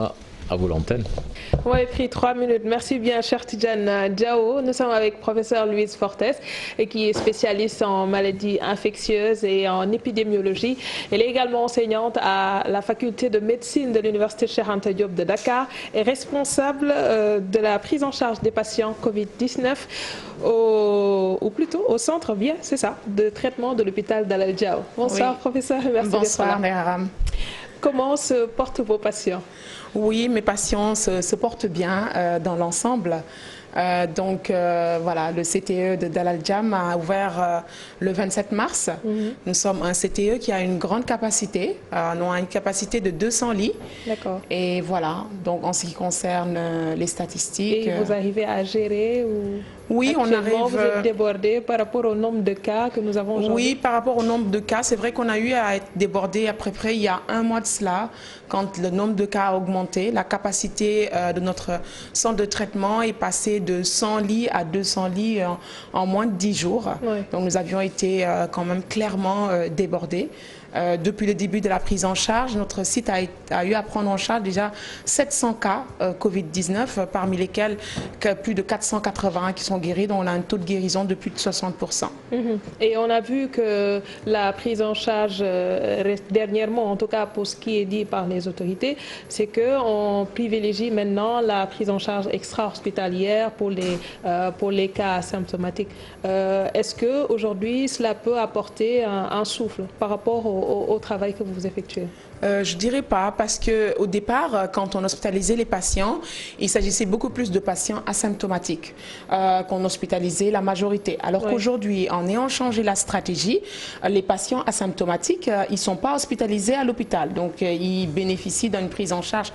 Ah, à vous l'antenne. On a pris 3 minutes. Merci bien, cher Tidjane Diao. Nous sommes avec professeur Louise Fortes, qui est spécialiste en maladies infectieuses et en épidémiologie. Elle est également enseignante à la faculté de médecine de l'université Cheikh Anta Diop de Dakar et responsable de la prise en charge des patients Covid-19 ou plutôt au centre, bien, c'est ça, de traitement de l'hôpital Dalal Diao. Bonsoir, oui. Professeur. Merci. Bonsoir, Néharam. Comment se portent vos patients? Oui, mes patients se portent bien dans l'ensemble. Voilà, le CTE de Dalal Jam a ouvert le 27 mars. Nous sommes un CTE qui a une grande capacité. Nous avons une capacité de 200 lits. D'accord. Et voilà, donc en ce qui concerne les statistiques. Et vous arrivez à gérer ou... Oui, on arrive. Vous êtes débordé par rapport au nombre de cas que nous avons aujourd'hui? Oui, par rapport au nombre de cas, c'est vrai qu'on a eu à être débordé à peu près il y a un mois de cela, quand le nombre de cas a augmenté. La capacité de notre centre de traitement est passée de 100 lits à 200 lits en moins de 10 jours. Oui. Donc nous avions été quand même clairement débordés. Depuis le début de la prise en charge, notre site a eu à prendre en charge déjà 700 cas Covid-19, parmi lesquels plus de 480 qui sont guéris, dont on a un taux de guérison de plus de 60%. Et on a vu que la prise en charge dernièrement, en tout cas pour ce qui est dit par les autorités, c'est qu'on privilégie maintenant la prise en charge extra-hospitalière pour les cas asymptomatiques. Est-ce qu'aujourd'hui, cela peut apporter un souffle par rapport au travail que vous effectuez? Je dirais pas, parce qu'au départ, quand on hospitalisait les patients, il s'agissait beaucoup plus de patients asymptomatiques qu'on hospitalisait la majorité. Alors qu'aujourd'hui, en ayant changé la stratégie, les patients asymptomatiques, ils ne sont pas hospitalisés à l'hôpital. Donc, ils bénéficient d'une prise en charge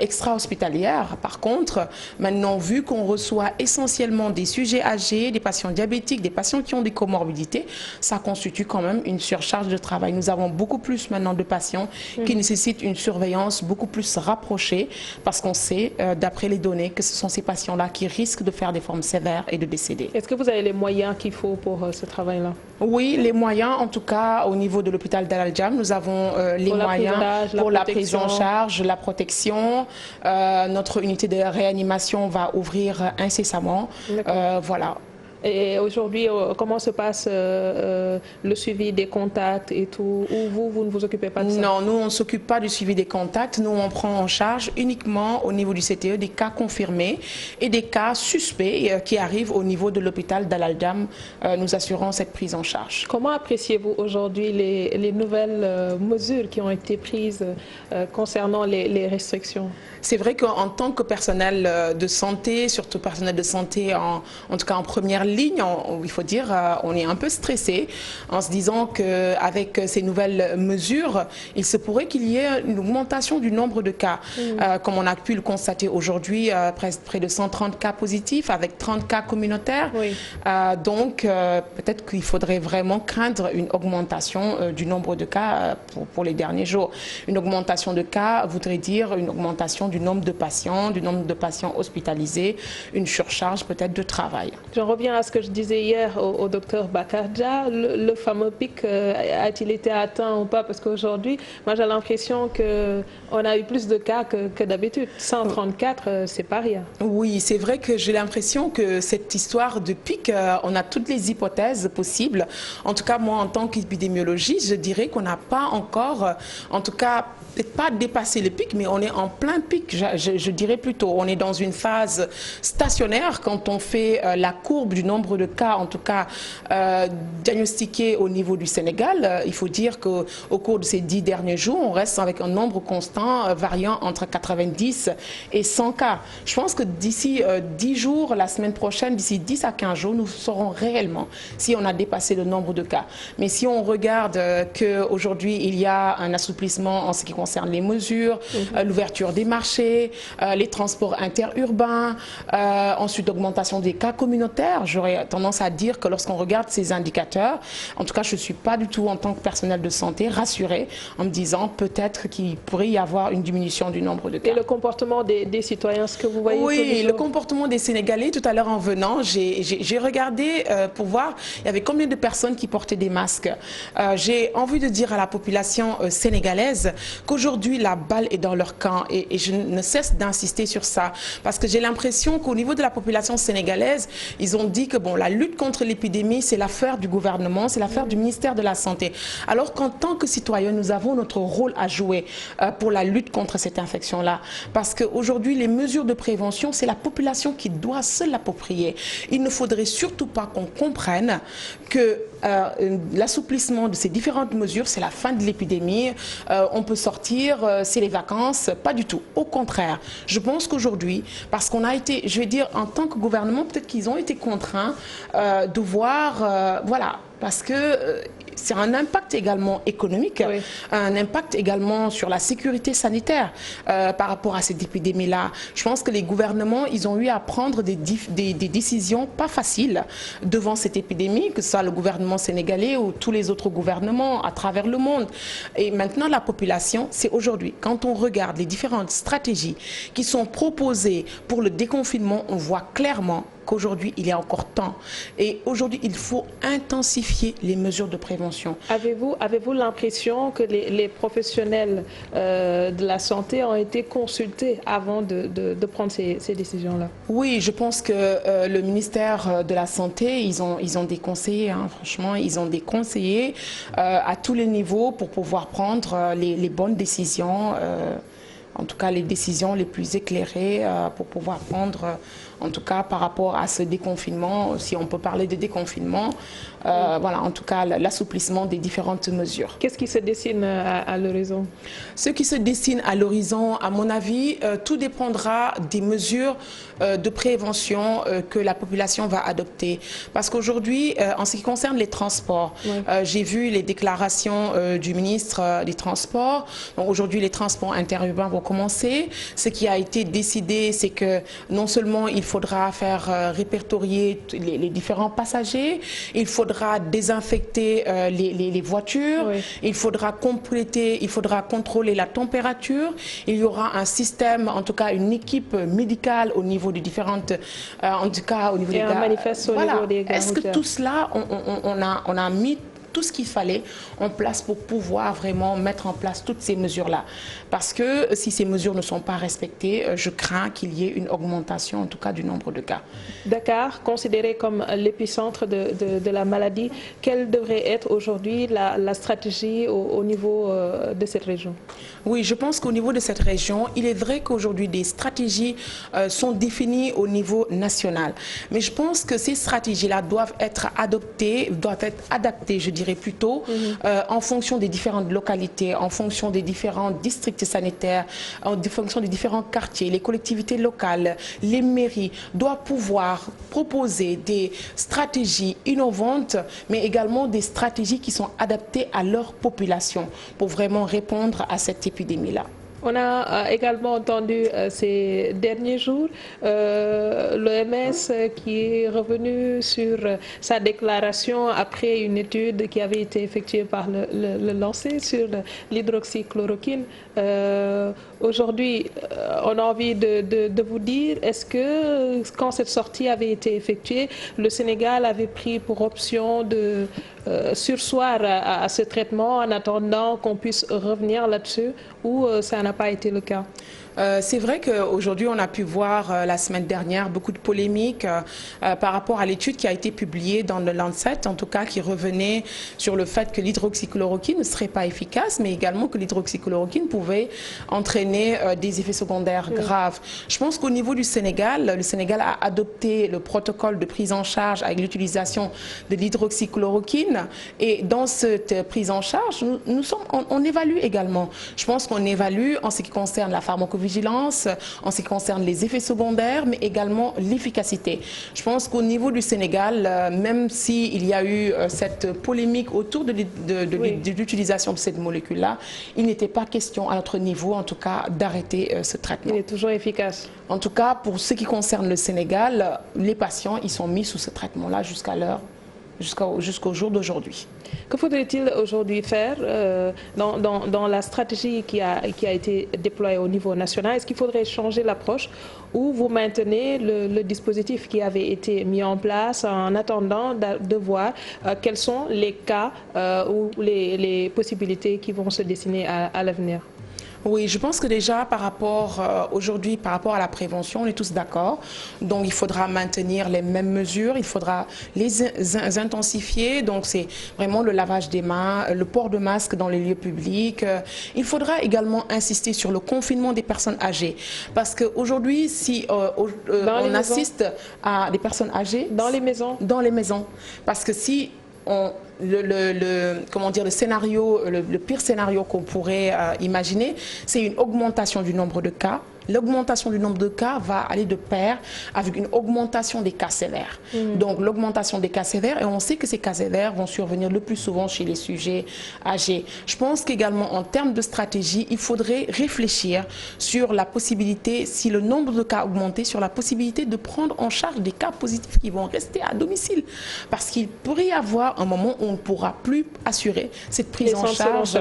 extra-hospitalière. Par contre, maintenant, vu qu'on reçoit essentiellement des sujets âgés, des patients diabétiques, des patients qui ont des comorbidités, ça constitue quand même une surcharge de travail. Nous avons beaucoup plus maintenant de patients qui nécessitent une surveillance beaucoup plus rapprochée, parce qu'on sait, d'après les données, que ce sont ces patients-là qui risquent de faire des formes sévères et de décéder. Est-ce que vous avez les moyens qu'il faut pour ce travail-là? Oui, les moyens, en tout cas, au niveau de l'hôpital Dalal Jam, nous avons les moyens pour la prise en charge, la protection. Notre unité de réanimation va ouvrir incessamment. Voilà. Et aujourd'hui, comment se passe le suivi des contacts et tout? Ou vous ne vous occupez pas de ça? Non, nous, on ne s'occupe pas du suivi des contacts. Nous, on prend en charge uniquement au niveau du CTE des cas confirmés et des cas suspects qui arrivent au niveau de l'hôpital Dalal Jam. Nous assurons cette prise en charge. Comment appréciez-vous aujourd'hui les nouvelles mesures qui ont été prises concernant les restrictions? C'est vrai qu'en tant que personnel de santé, surtout personnel de santé en tout cas en première ligne, il faut dire, on est un peu stressé en se disant qu'avec ces nouvelles mesures, il se pourrait qu'il y ait une augmentation du nombre de cas. Comme on a pu le constater aujourd'hui, près de 130 cas positifs avec 30 cas communautaires. Oui. Donc peut-être qu'il faudrait vraiment craindre une augmentation du nombre de cas pour les derniers jours. Une augmentation de cas voudrait dire une augmentation du nombre de patients hospitalisés, une surcharge peut-être de travail. J'en reviens à ce que je disais hier au docteur Bakarja. Le fameux pic, a-t-il été atteint ou pas? Parce qu'aujourd'hui, moi j'ai l'impression qu'on a eu plus de cas que d'habitude. 134, c'est pas rien. Oui, c'est vrai que j'ai l'impression que cette histoire de pic, on a toutes les hypothèses possibles. En tout cas, moi, en tant qu'épidémiologiste, je dirais qu'on n'a pas encore, en tout cas, peut-être pas dépassé le pic, mais on est en plein pic. Je dirais plutôt, on est dans une phase stationnaire quand on fait la courbe du nombre de cas, en tout cas diagnostiqués au niveau du Sénégal. Il faut dire qu'au cours de ces 10 derniers jours, on reste avec un nombre constant variant entre 90 et 100 cas. Je pense que d'ici 10 jours, la semaine prochaine, d'ici 10 à 15 jours, nous saurons réellement si on a dépassé le nombre de cas. Mais si on regarde qu'aujourd'hui, il y a un assouplissement en ce qui concerne les mesures, l'ouverture des marchés, les transports interurbains, ensuite l'augmentation des cas communautaires. J'aurais tendance à dire que lorsqu'on regarde ces indicateurs, en tout cas je ne suis pas du tout en tant que personnel de santé rassurée en me disant peut-être qu'il pourrait y avoir une diminution du nombre de cas. Et le comportement des citoyens, ce que vous voyez? Oui, le comportement des Sénégalais, tout à l'heure en venant, j'ai regardé pour voir il y avait combien de personnes qui portaient des masques. J'ai envie de dire à la population sénégalaise qu'aujourd'hui la balle est dans leur camp et je ne cesse d'insister sur ça parce que j'ai l'impression qu'au niveau de la population sénégalaise, ils ont dit que bon, la lutte contre l'épidémie, c'est l'affaire du gouvernement, c'est l'affaire du ministère de la Santé. Alors qu'en tant que citoyens, nous avons notre rôle à jouer pour la lutte contre cette infection-là. Parce qu'aujourd'hui, les mesures de prévention, c'est la population qui doit se l'approprier. Il ne faudrait surtout pas qu'on comprenne que l'assouplissement de ces différentes mesures, c'est la fin de l'épidémie, on peut sortir, c'est les vacances, pas du tout. Au contraire, je pense qu'aujourd'hui, parce qu'on a été, je vais dire, en tant que gouvernement, peut-être qu'ils ont été contraints de voir, voilà, parce que c'est un impact également économique, oui, un impact également sur la sécurité sanitaire par rapport à cette épidémie-là. Je pense que les gouvernements, ils ont eu à prendre des décisions pas faciles devant cette épidémie, que ce soit le gouvernement sénégalais ou tous les autres gouvernements à travers le monde. Et maintenant, la population, c'est aujourd'hui, quand on regarde les différentes stratégies qui sont proposées pour le déconfinement, on voit clairement qu'aujourd'hui, il y a encore temps. Et aujourd'hui, il faut intensifier les mesures de prévention. Avez-vous l'impression que les professionnels de la santé ont été consultés avant de prendre ces décisions-là? Oui, je pense que le ministère de la Santé, ils ont des conseillers, hein, franchement, ils ont des conseillers à tous les niveaux pour pouvoir prendre les bonnes décisions, en tout cas les décisions les plus éclairées pour pouvoir prendre... En tout cas, par rapport à ce déconfinement, si on peut parler de déconfinement, voilà, en tout cas, l'assouplissement des différentes mesures. Qu'est-ce qui se dessine à l'horizon? Ce qui se dessine à l'horizon, à mon avis, tout dépendra des mesures de prévention que la population va adopter. Parce qu'aujourd'hui, en ce qui concerne les transports, oui, j'ai vu les déclarations du ministre des Transports. Aujourd'hui, les transports interurbains vont commencer. Ce qui a été décidé, c'est que non seulement il faudra faire répertorier les différents passagers, il faudra désinfecter les voitures, oui, il faudra compléter, il faudra contrôler la température, il y aura un système, en tout cas une équipe médicale au niveau des différentes, en tout cas au niveau des gares. Voilà. Est-ce que tout cela, on a mis tout ce qu'il fallait en place pour pouvoir vraiment mettre en place toutes ces mesures-là. Parce que si ces mesures ne sont pas respectées, je crains qu'il y ait une augmentation, en tout cas, du nombre de cas. Dakar, considéré comme l'épicentre de la maladie, quelle devrait être aujourd'hui la stratégie au niveau de cette région? Oui, je pense qu'au niveau de cette région, il est vrai qu'aujourd'hui, des stratégies sont définies au niveau national. Mais je pense que ces stratégies-là doivent être adoptées, doivent être adaptées, je dirais plutôt, en fonction des différentes localités, en fonction des différents districts sanitaires, en fonction des différents quartiers. Les collectivités locales, les mairies doivent pouvoir proposer des stratégies innovantes, mais également des stratégies qui sont adaptées à leur population pour vraiment répondre à cette épidémie-là. On a également entendu ces derniers jours l'OMS qui est revenu sur sa déclaration après une étude qui avait été effectuée par le Lancet sur l'hydroxychloroquine. Aujourd'hui, on a envie de vous dire, est-ce que quand cette sortie avait été effectuée, le Sénégal avait pris pour option de surseoir à ce traitement en attendant qu'on puisse revenir là-dessus, ou ça n'a pas été le cas? C'est vrai qu'aujourd'hui, on a pu voir la semaine dernière beaucoup de polémiques par rapport à l'étude qui a été publiée dans le Lancet, en tout cas qui revenait sur le fait que l'hydroxychloroquine ne serait pas efficace, mais également que l'hydroxychloroquine pouvait entraîner des effets secondaires graves. Je pense qu'au niveau du Sénégal, le Sénégal a adopté le protocole de prise en charge avec l'utilisation de l'hydroxychloroquine. Et dans cette prise en charge, on évalue également. Je pense qu'on évalue en ce qui concerne la pharmacovigilance, en ce qui concerne les effets secondaires, mais également l'efficacité. Je pense qu'au niveau du Sénégal, même s'il y a eu cette polémique autour de l'utilisation de cette molécule-là, il n'était pas question à notre niveau, en tout cas, d'arrêter ce traitement. Il est toujours efficace. En tout cas, pour ce qui concerne le Sénégal, les patients, ils sont mis sous ce traitement-là jusqu'à l'heure, jusqu'au jour d'aujourd'hui. Que faudrait-il aujourd'hui faire dans la stratégie qui a été déployée au niveau national? Est-ce qu'il faudrait changer l'approche ou vous maintenez le dispositif qui avait été mis en place en attendant de voir quels sont les cas ou les possibilités qui vont se dessiner à l'avenir? Oui, je pense que déjà par rapport aujourd'hui, par rapport à la prévention, on est tous d'accord. Donc il faudra maintenir les mêmes mesures, il faudra les intensifier. Donc c'est vraiment le lavage des mains, le port de masque dans les lieux publics. Il faudra également insister sur le confinement des personnes âgées. Parce qu'aujourd'hui, si on assiste à des personnes âgées... Dans les maisons. Dans les maisons. Parce que si on... comment dire, le pire scénario qu'on pourrait imaginer, c'est une augmentation du nombre de cas. L'augmentation du nombre de cas va aller de pair avec une augmentation des cas sévères. Donc l'augmentation des cas sévères, et on sait que ces cas sévères vont survenir le plus souvent chez les sujets âgés. Je pense qu'également en termes de stratégie, il faudrait réfléchir sur la possibilité, si le nombre de cas augmentait, sur la possibilité de prendre en charge des cas positifs qui vont rester à domicile. Parce qu'il pourrait y avoir un moment où on ne pourra plus assurer cette prise en charge.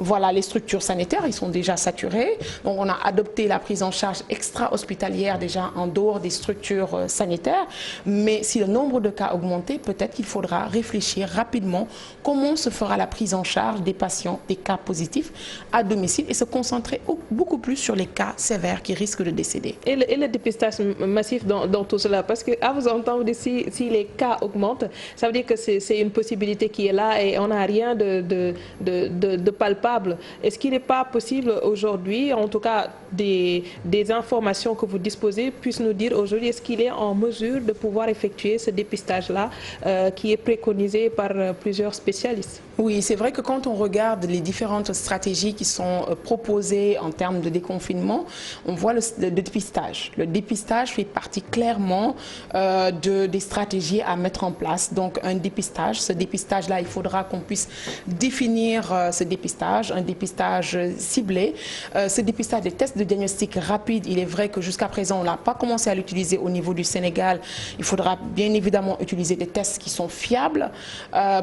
Voilà, les structures sanitaires, ils sont déjà saturées. Donc on a adopté la prise en charge extra-hospitalière déjà en dehors des structures sanitaires. Mais si le nombre de cas augmentait, peut-être qu'il faudra réfléchir rapidement comment se fera la prise en charge des patients, des cas positifs à domicile et se concentrer beaucoup plus sur les cas sévères qui risquent de décéder. Et le dépistage massif dans tout cela, parce qu'à vous entendre, si les cas augmentent, ça veut dire que c'est une possibilité qui est là et on n'a rien de palpable. Est-ce qu'il n'est pas possible aujourd'hui, en tout cas des informations que vous disposez, puissent nous dire aujourd'hui est-ce qu'il est en mesure de pouvoir effectuer ce dépistage-là qui est préconisé par plusieurs spécialistes? Oui, c'est vrai que quand on regarde les différentes stratégies qui sont proposées en termes de déconfinement, on voit le dépistage. Le dépistage fait partie clairement des stratégies à mettre en place. Donc un dépistage, ce dépistage-là, il faudra qu'on puisse définir ce dépistage, un dépistage ciblé. Ce dépistage des tests de diagnostic rapide, il est vrai que jusqu'à présent, on n'a pas commencé à l'utiliser au niveau du Sénégal. Il faudra bien évidemment utiliser des tests qui sont fiables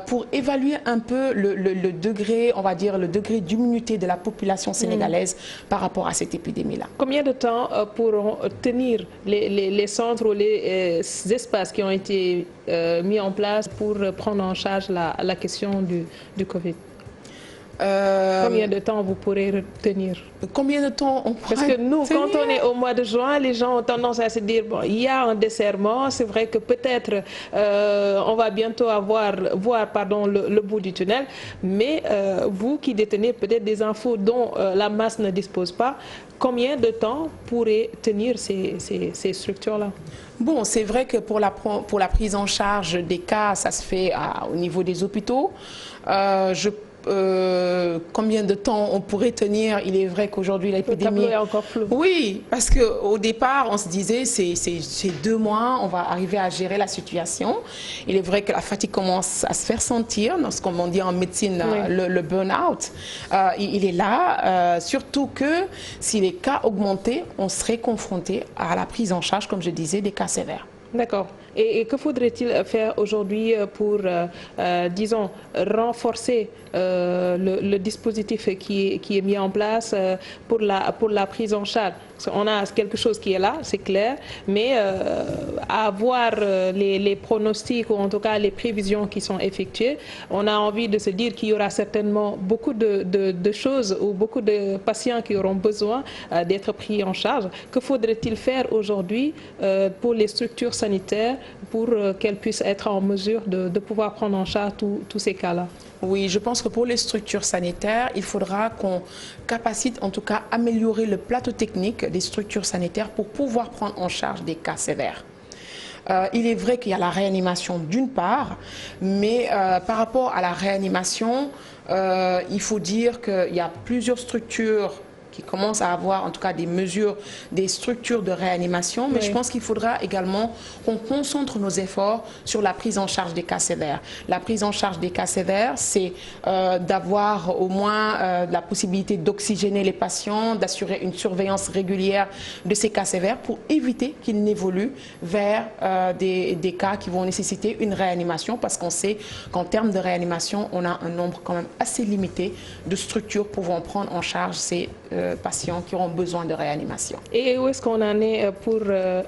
pour évaluer un peu le degré, on va dire, le degré d'immunité de la population sénégalaise par rapport à cette épidémie-là. Combien de temps pourront tenir les centres ou les espaces qui ont été mis en place pour prendre en charge la question du Covid? Combien de temps vous pourrez retenir? Combien de temps on pourrait... Parce que nous, quand on est au mois de juin, les gens ont tendance à se dire, bon, il y a un desserrement, c'est vrai que peut-être on va bientôt voir le bout du tunnel, mais vous qui détenez peut-être des infos dont la masse ne dispose pas, combien de temps pourraient tenir ces structures-là? Bon, c'est vrai que pour la prise en charge des cas, ça se fait au niveau des hôpitaux. Combien de temps on pourrait tenir? Il est vrai qu'aujourd'hui l'épidémie... Le tableau est encore flou. Oui, parce qu'au départ, on se disait c'est 2 mois, on va arriver à gérer la situation. Il est vrai que la fatigue commence à se faire sentir, comme on dit en médecine, oui. le burn-out. Il est là, surtout que si les cas augmentaient, on serait confronté à la prise en charge, comme je disais, des cas sévères. D'accord. Et que faudrait-il faire aujourd'hui pour, disons, renforcer le dispositif qui est mis en place pour la prise en charge? On a quelque chose qui est là, c'est clair, mais avoir les pronostics ou en tout cas les prévisions qui sont effectuées, on a envie de se dire qu'il y aura certainement beaucoup de choses ou beaucoup de patients qui auront besoin d'être pris en charge. Que faudrait-il faire aujourd'hui pour les structures sanitaires pour qu'elles puissent être en mesure de pouvoir prendre en charge tous ces cas-là? Oui, je pense que pour les structures sanitaires, il faudra qu'on capacite, en tout cas, améliorer le plateau technique des structures sanitaires pour pouvoir prendre en charge des cas sévères. Il est vrai qu'il y a la réanimation d'une part, mais par rapport à la réanimation, il faut dire qu'il y a plusieurs structures qui commencent à avoir en tout cas des mesures, des structures de réanimation, mais oui. Je pense qu'il faudra également qu'on concentre nos efforts sur la prise en charge des cas sévères. La prise en charge des cas sévères, c'est d'avoir au moins la possibilité d'oxygéner les patients, d'assurer une surveillance régulière de ces cas sévères pour éviter qu'ils n'évoluent vers des cas qui vont nécessiter une réanimation, parce qu'on sait qu'en termes de réanimation, on a un nombre quand même assez limité de structures pouvant prendre en charge ces de patients qui auront besoin de réanimation. Et où est-ce qu'on en est pour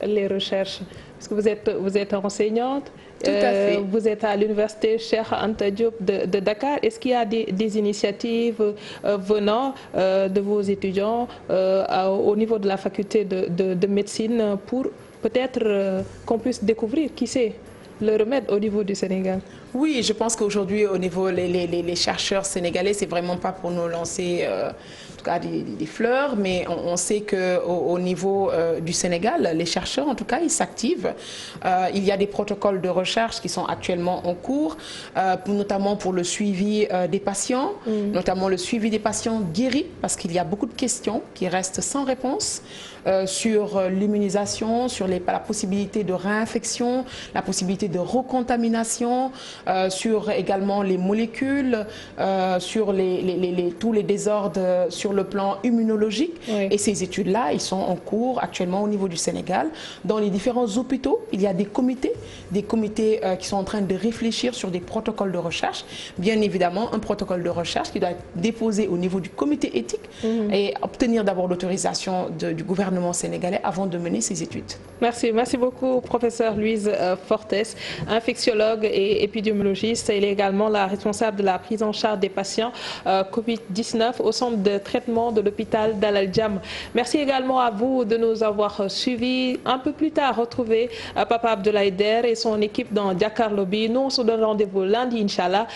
les recherches? Parce que vous êtes enseignante. Tout à fait. Vous êtes à l'université Cheikh Anta Diop de Dakar. Est-ce qu'il y a des initiatives venant de vos étudiants au niveau de la faculté de médecine pour peut-être qu'on puisse découvrir, qui sait, le remède au niveau du Sénégal? Oui, je pense qu'aujourd'hui, au niveau les chercheurs sénégalais, c'est vraiment pas pour nous lancer en tout cas des fleurs, mais on sait qu'au niveau du Sénégal, les chercheurs, en tout cas, ils s'activent. Il y a des protocoles de recherche qui sont actuellement en cours, notamment pour le suivi des patients, notamment le suivi des patients guéris, parce qu'il y a beaucoup de questions qui restent sans réponse sur l'immunisation, sur la possibilité de réinfection, la possibilité de recontamination, sur également les molécules, sur tous les désordres sur le plan immunologique. Oui. Et ces études-là, ils sont en cours actuellement au niveau du Sénégal. Dans les différents hôpitaux, il y a des comités qui sont en train de réfléchir sur des protocoles de recherche. Bien évidemment, un protocole de recherche qui doit être déposé au niveau du comité éthique et obtenir d'abord l'autorisation du gouvernement sénégalais avant de mener ces études. Merci beaucoup, professeur Louise Fortes, infectiologue et épidémiologiste. Elle est également la responsable de la prise en charge des patients Covid-19 au centre de traitement de l'hôpital d'Al Djam. Merci également à vous de nous avoir suivis. Un peu plus tard, retrouvez Papa Abdoulaye Der et son équipe dans Dakar Lobby. Nous, on se donne rendez-vous lundi, Inch'Allah.